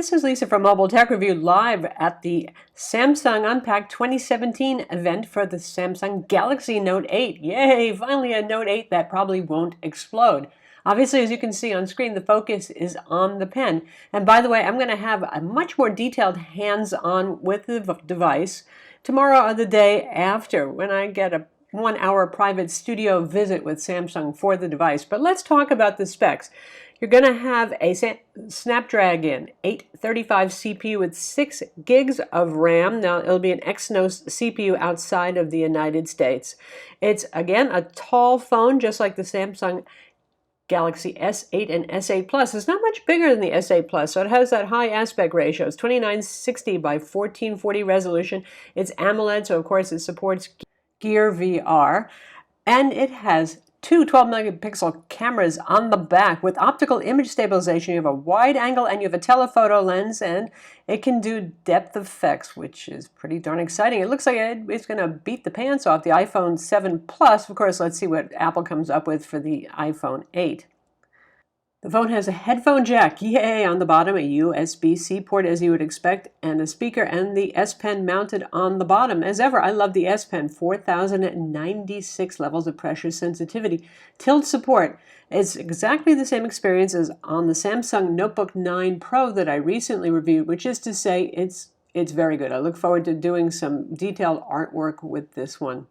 this is Lisa from Mobile Tech Review live at the Samsung Unpacked 2017 event for the Samsung Galaxy Note 8. Yay! Finally a Note 8 that probably won't explode. Obviously, as you can see on screen, the focus is on the pen. And by the way, I'm going to have a much more detailed hands-on with the device tomorrow or the day after when I get a 1-hour private studio visit with Samsung for the device. But let's talk about the specs. You're going to have a Snapdragon 835 CPU with 6 gigs of RAM. Now, it'll be an Exynos CPU outside of the United States. It's, again, a tall phone, just like the Samsung Galaxy S8 and S8 Plus. It's not much bigger than the S8 Plus, so it has that high aspect ratio. It's 2960 by 1440 resolution. It's AMOLED, so of course it supports Gear VR, and it has two 12-megapixel cameras on the back with optical image stabilization. You have a wide angle and you have a telephoto lens, and it can do depth effects, which is pretty darn exciting. It looks like it's going to beat the pants off the iPhone 7 Plus. Of course, let's see what Apple comes up with for the iPhone 8. The phone has a headphone jack, yay, on the bottom, a USB-C port as you would expect, and a speaker and the S Pen mounted on the bottom. As ever, I love the S Pen, 4,096 levels of pressure sensitivity. Tilt support. It's exactly the same experience as on the Samsung Notebook 9 Pro that I recently reviewed, which is to say it's very good. I look forward to doing some detailed artwork with this one.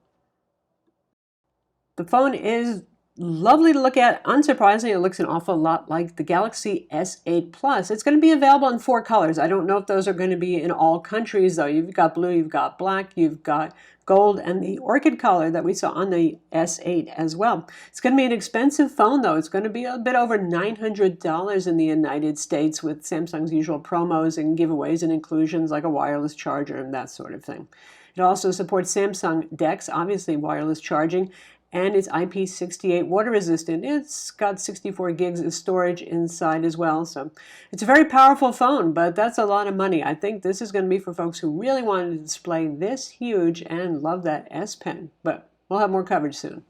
The phone is lovely to look at. Unsurprisingly, it looks an awful lot like the Galaxy S8 Plus. It's going to be available in 4 colors. I don't know if those are going to be in all countries, though. You've got blue, you've got black, you've got gold, and the orchid color that we saw on the S8 as well. It's going to be an expensive phone, though. It's going to be a bit over $900 in the United States with Samsung's usual promos and giveaways and inclusions like a wireless charger and that sort of thing. It also supports Samsung DeX, obviously wireless charging, and it's IP68 water-resistant. It's got 64 gigs of storage inside as well. So it's a very powerful phone, but that's a lot of money. I think this is going to be for folks who really want to display this huge and love that S Pen. But we'll have more coverage soon.